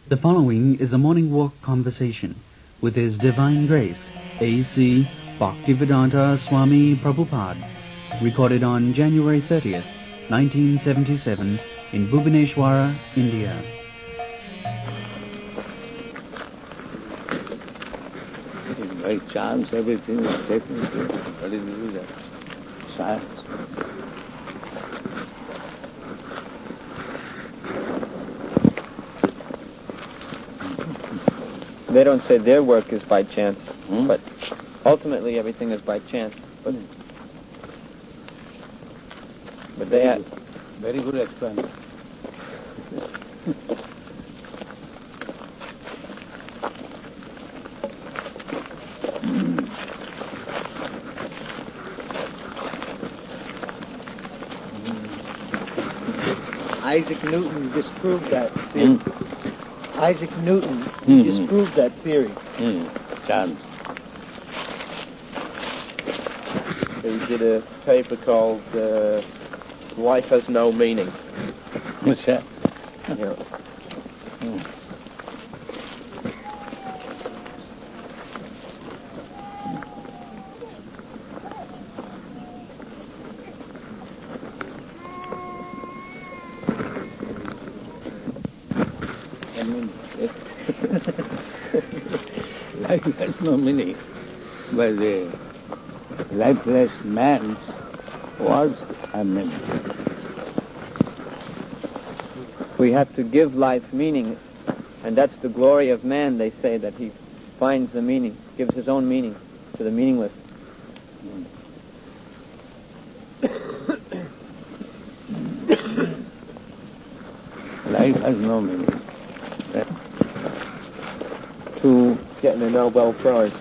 The following is a morning walk conversation with His Divine Grace, A.C. Bhaktivedanta Swami Prabhupada, recorded on January 30th, 1977 in Bhubaneswara, India. By chance, everything is taken place. What is that? Science. They don't say their work is by chance, but ultimately everything is by chance. But they have very good explanation. Isaac Newton disproved that theory. Isaac Newton disproved that theory. Chance. He did a paper called Life Has No Meaning. What's that? Yeah. Life has no meaning, but the lifeless man was a meaning. We have to give life meaning, and that's the glory of man, they say, that he finds the meaning, gives his own meaning to the meaningless. Life has no meaning. To getting a Nobel Prize.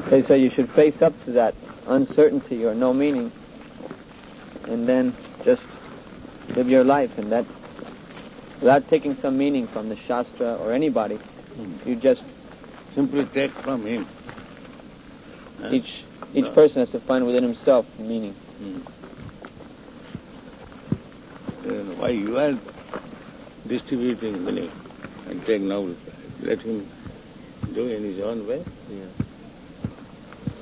They say you should face up to that uncertainty or no meaning, and then just live your life, and that without taking some meaning from the Shastra or anybody, you just Simply take from him. each person has to find within himself meaning. Then why you are distributing meaning and take notice? Let him do in his own way. Yeah.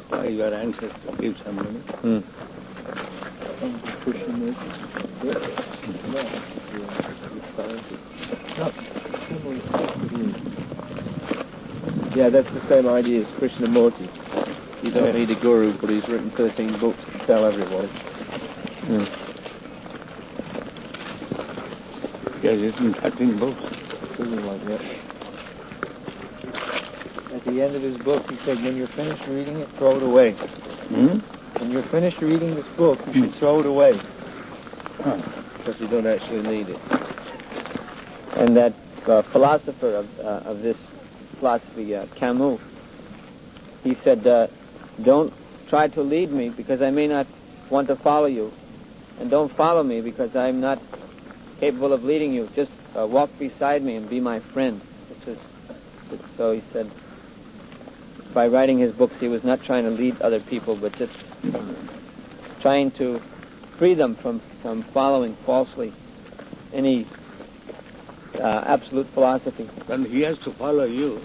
Why you are anxious to give some meaning? Yeah, that's the same idea as Krishnamurti. You don't need a guru, but he's written 13 books to tell everybody. He has written 13 books. Something like that. At the end of his book, he said, when you're finished reading it, throw it away. When you're finished reading this book, you should throw it away. Because you don't actually need it. And that philosopher of this philosophy, Camus, he said, don't try to lead me because I may not want to follow you. And don't follow me because I'm not capable of leading you. Just walk beside me and be my friend. So he said, by writing his books, he was not trying to lead other people, but just trying to free them from following falsely any absolute philosophy. Then he has to follow you,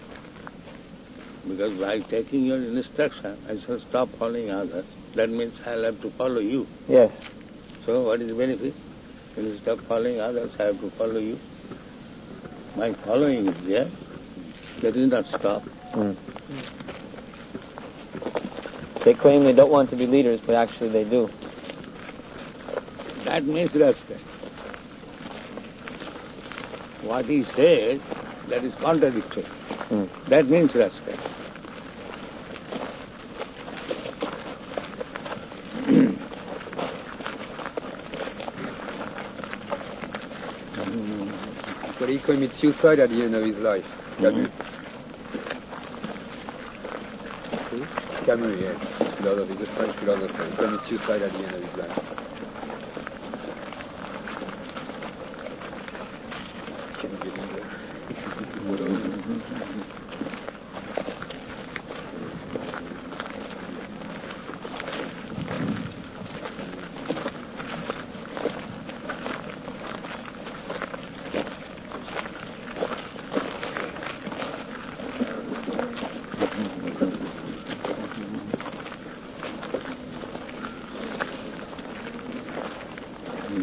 because by taking your instruction, I shall stop following others. That means I'll have to follow you. Yes. So what is the benefit? When you stop following others, I have to follow you. My following is there. That is not stop. They claim they don't want to be leaders, but actually they do. That means respect. What he says, that is contradictory. That means respect. But he committed suicide at the end of his life. Camus. Camus, yeah. He's a French philosopher. He committed suicide at the end of his life.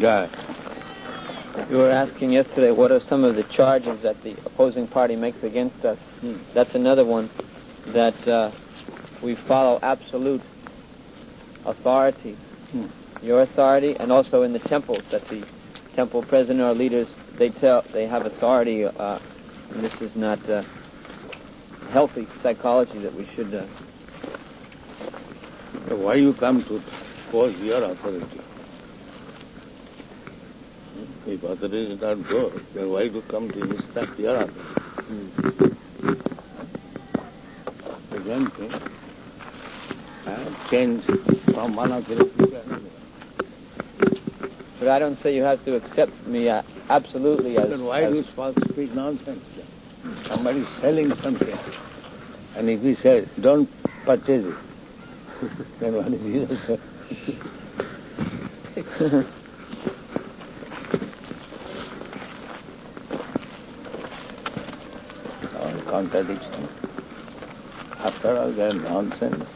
Yeah. You were asking yesterday what are some of the charges that the opposing party makes against us. That's another one, that we follow absolute authority, your authority, and also in the temples, that the temple president or leaders, they have authority, and this is not healthy psychology that we should... So why you come to force your authority? If authority is not good, then why to come to respect your authority? The same thing. Change from one authority to another. But I don't say you have to accept me absolutely as... Then why do you speak nonsense then? Somebody is selling something, and if he says, don't purchase it, then what is he? Contradiction. After all, they are nonsense.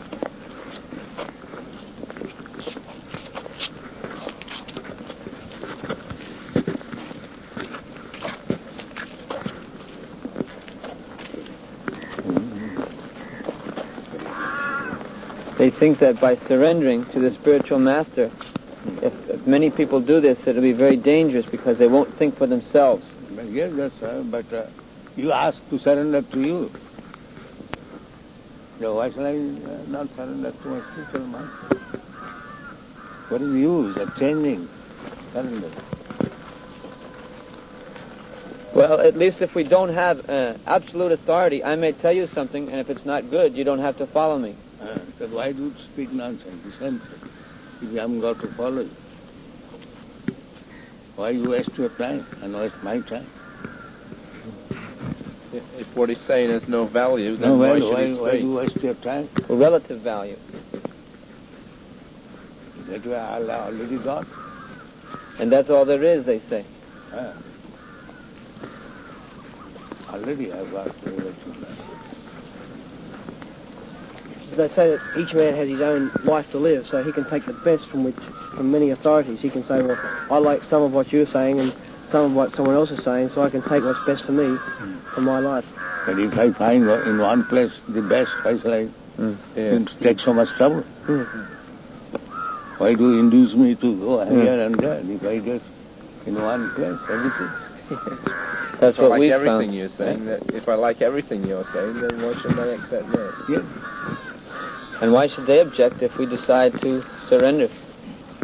They think that by surrendering to the spiritual master, if many people do this, it'll be very dangerous because they won't think for themselves. Yes, that's right, but you ask to surrender to you. So why shall I not surrender to my spiritual master? What is the use of changing surrender? Well, at least if we don't have absolute authority, I may tell you something, and if it's not good, you don't have to follow me. So why do you speak nonsense? The same thing. If I am going to follow you, why you waste your time and waste my time? If what he's saying has no value, then No why value, should he why speak? you waste your time? Relative value. That way I already got. And that's all there is, they say. Already I got the religion. They say that each man has his own life to live, so he can take the best from many authorities. He can say, well, I like some of what you're saying and some of what someone else is saying, so I can take what's best for me for my life. But if I find in one place the best, why shall I take so much trouble? Why do you induce me to go here and there if I get in one place, everything? That's If I what like we everything found. you're saying, that if I like everything you're saying, then why shouldn't I accept that? Yes. And why should they object if we decide to surrender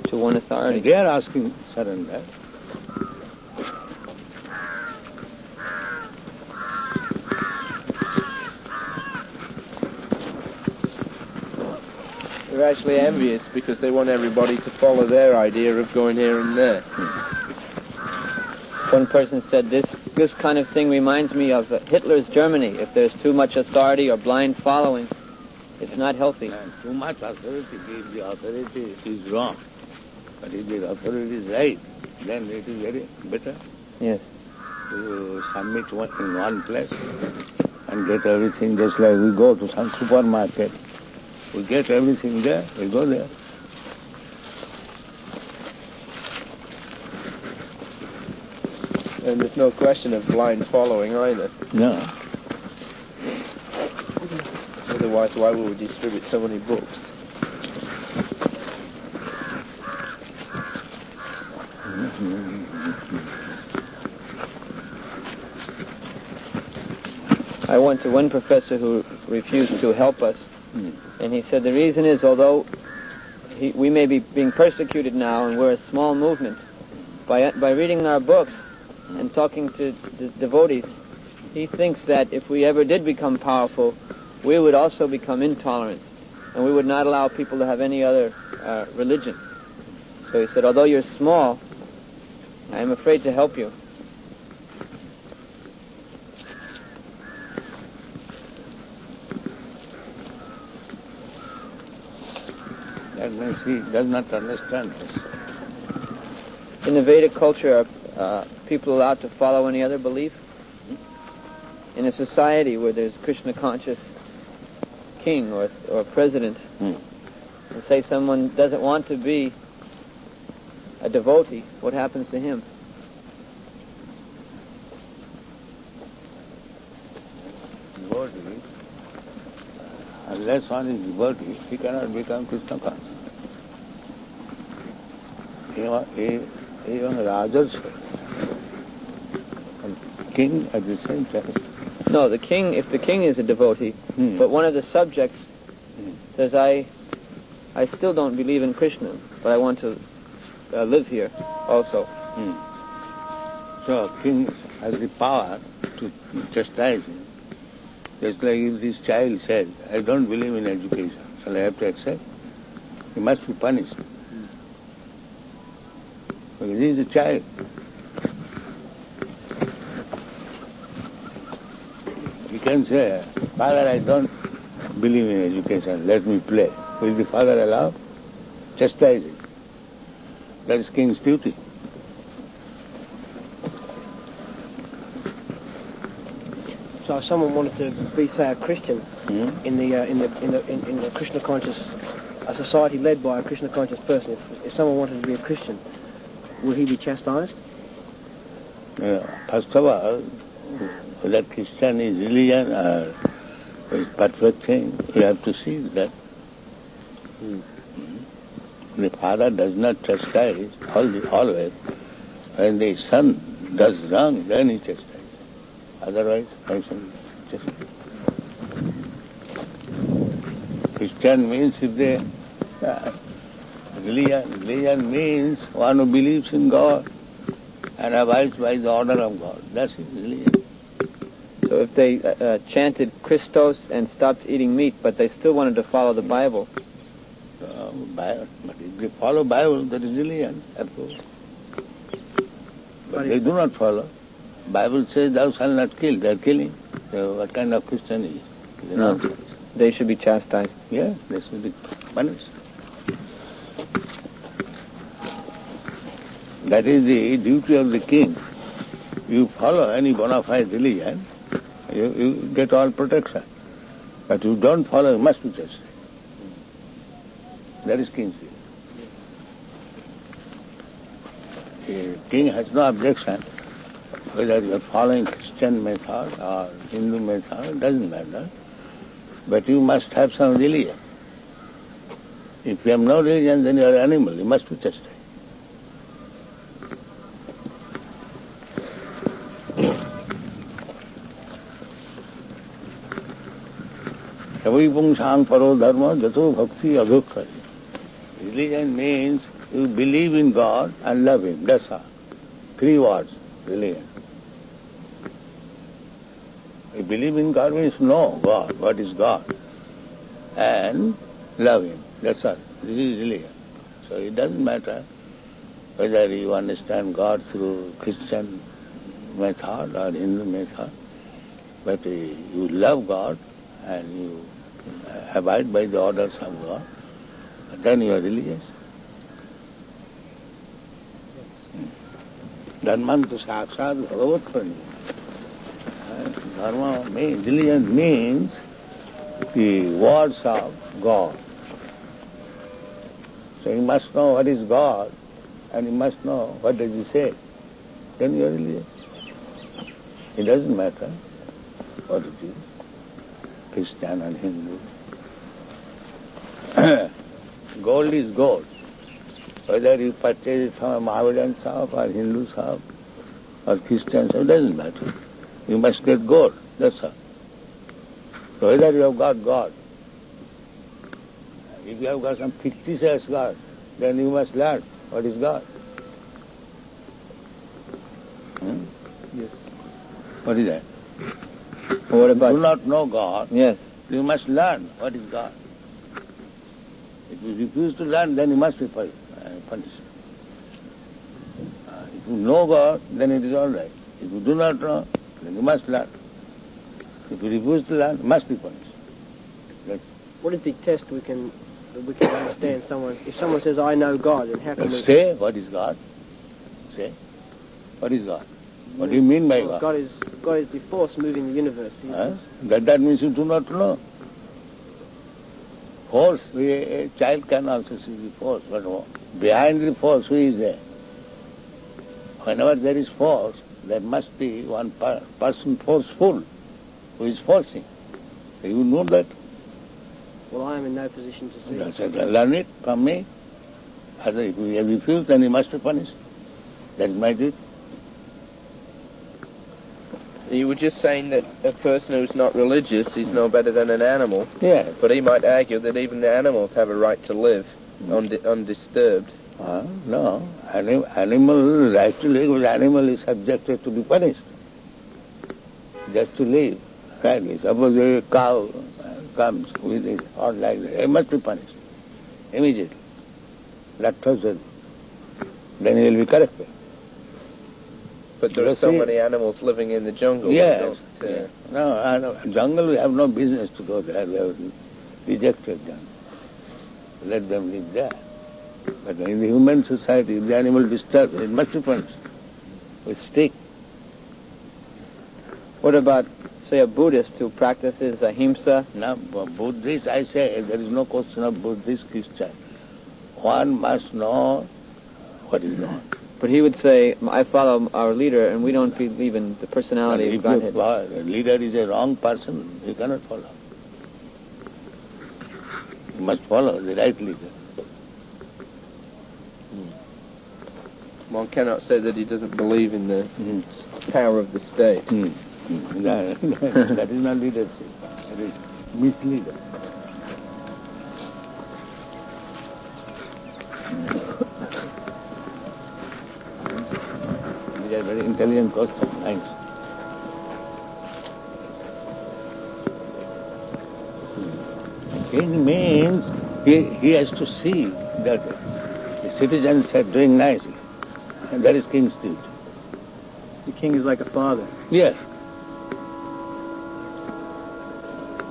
to one authority? They are asking surrender. They're actually envious because they want everybody to follow their idea of going here and there. One person said, this kind of thing reminds me of Hitler's Germany. If there's too much authority or blind following, it's not healthy. And too much authority, if the authority is wrong, but if the authority is right, then it is very better Yes. to submit in one place and get everything, just like we go to some supermarket. We get everything there, we go there. And there's no question of blind following either. No. Otherwise, why would we distribute so many books? I went to one professor who refused to help us, and he said the reason is, although we may be being persecuted now and we're a small movement, by reading our books and talking to the devotees, he thinks that if we ever did become powerful, we would also become intolerant, and we would not allow people to have any other religion. So he said, although you're small, I am afraid to help you. That means he does not understand this. In the Vedic culture, are people allowed to follow any other belief? In a society where there's Krishna-conscious king or president, and say someone doesn't want to be a devotee, what happens to him? Devotee, unless one is devotee, he cannot become Krishna conscious. Even Rajas and king at the same time. No, the king, if the king is a devotee, but one of the subjects says, I still don't believe in Krishna, but I want to live here also. So king has the power to chastise him. Just like if this child says, I don't believe in education, so I have to accept, he must be punished. Because he is a child. He can say, Father, I don't believe in education, let me play. Will the father allow? Chastise it. That is king's duty. So if someone wanted to be, say, a Christian in the Krishna conscious, a society led by a Krishna conscious person, if someone wanted to be a Christian, would he be chastised? First of all, whether Christian is religion or is perfect thing, you have to see that. The father does not chastise always. When the son does wrong, then he chastises. Otherwise, I shouldn't chastise. Christian means if they religion means one who believes in God and abides by the order of God. That's his religion. So if they chanted Christos and stopped eating meat, but they still wanted to follow the Bible? But if they follow Bible, that is religion, of course. But they do not follow. Bible says, thou shalt not kill. They are killing. So what kind of Christian is he? No. They should be chastised. Yeah, they should be punished. That is the duty of the king. You follow any bona fide religion, you get all protection. But you don't follow, you must be chastised. That is king's duty. The king has no objection whether you are following Christian method or Hindu method, it doesn't matter. But you must have some religion. If you have no religion, then you are an animal, you must be chastised. Savipungsang paro dharma jato bhakti adhukkari. Religion means you believe in God and love Him. That's all. 3 words, religion. You believe in God means know God, what is God, and love Him. That's all. This is religion. So it doesn't matter whether you understand God through Christian method or Hindu method, but you love God and you abide by the orders of God, then you are religious. Dharman to sakshat bhagavat prani. Dharma means, religion means the words of God. So you must know what is God and you must know what does He say. Then you are religious. It doesn't matter what it is, Christian and Hindu. Gold is gold. Whether you purchase it from a Mohammedan shop or Hindu shop or Christian shop, it doesn't matter. You must get gold, that's all. So whether you have got God, if you have got some fictitious God, then you must learn what is God. Yes. What is that? What about? You do not know God. Yes. You must learn what is God. If you refuse to learn, then you must be punished. If you know God, then it is all right. If you do not know, then you must learn. If you refuse to learn, you must be punished. What is the test we can understand someone? If someone says, I know God, then how can we... Say, what is God? Say, what is God? What do you mean by God? God is the force moving the universe. That means you do not know. Force, a child can also see the force, but behind the force, who is there? whenever there is force, there must be one person forceful who is forcing. You know that? Well, I am in no position to see. That's it. Learn it from me. Other, if you refuse, then he must be punished. That is my duty. You were just saying that a person who's not religious is no better than an animal. Yes. But he might argue that even the animals have a right to live undisturbed. No. Animal right to live, because animal is subjected to be punished. Just to live. Right? Suppose a cow comes with it, or like that, it must be punished. Immediately. Lactose. Then he will be corrected. But there are so many animals living in the jungle. Yes. That No, jungle, we have no business to go there. We have rejected them. Let them live there. But in the human society, if the animal disturbs, it must be punished with stick. What about, say, a Buddhist who practices ahimsa? Now, Buddhist, I say, there is no question of Buddhist, Christian. One must know what is known. But he would say, I follow our leader, and we don't believe in the personality of Godhead. If the leader is a wrong person, you cannot follow. You must follow the right leader. one cannot say that he doesn't believe in the power of the state. That is not leadership. That is misleader. These are very intelligent questions. Thanks. King means he has to see that the citizens are doing nicely. And that is king's duty. The king is like a father. Yes.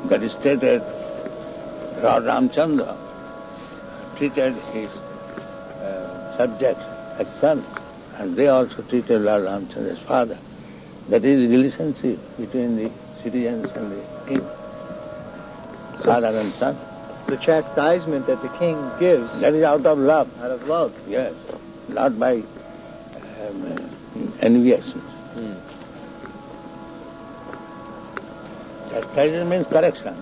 That is stated, Lord Ramchandra treated his subjects as sons, and they also treated Lord Ramchandra as father. That is the relationship between the citizens and the king. Father and son. The chastisement that the king gives. That is out of love. Out of love. Yes. Not by enviousness. Chastisement means correction.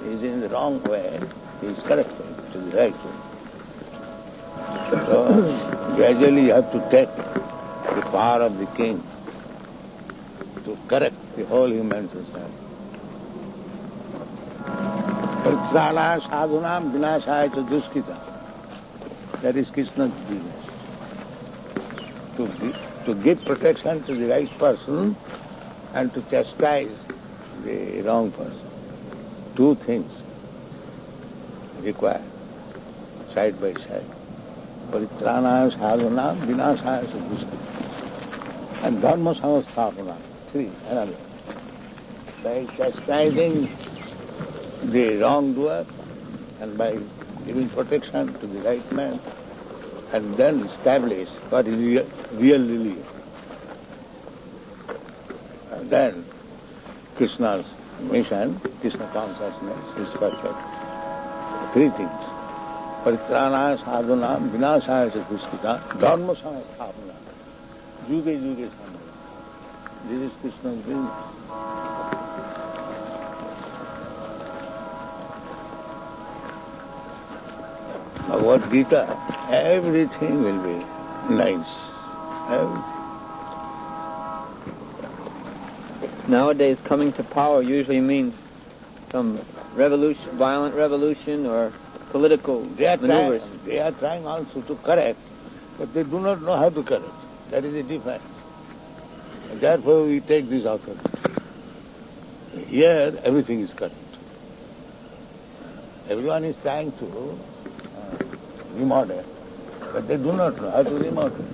He is in the wrong way, he is corrected to the right way. So gradually you have to take the power of the king to correct the whole human society. Paritrana sadhunam vinashaya cha duskita. That is Krishna's business. To give protection to the right person and to chastise the wrong person. Two things required, side by side. Paritrana sadhunam vinashaya cha duskita. And dharma samasthapanam. Three, another. By chastising the wrongdoer and by giving protection to the right man, and then establish what is real religion. And then Krishna's mission, Krishna consciousness is perfect. Three things. Paritrana sadhunam vinashaya cha duskita dharma samasthapanam. Yuge yuge samvara. This is Krishna's business. Bhagavad Gita, everything will be nice. Everything. Nowadays, coming to power usually means some revolution, violent revolution, or political maneuvers. They are trying also to correct, but they do not know how to correct. That is the difference. And therefore we take this authority. Here everything is correct. Everyone is trying to remodel, but they do not know how to remodel.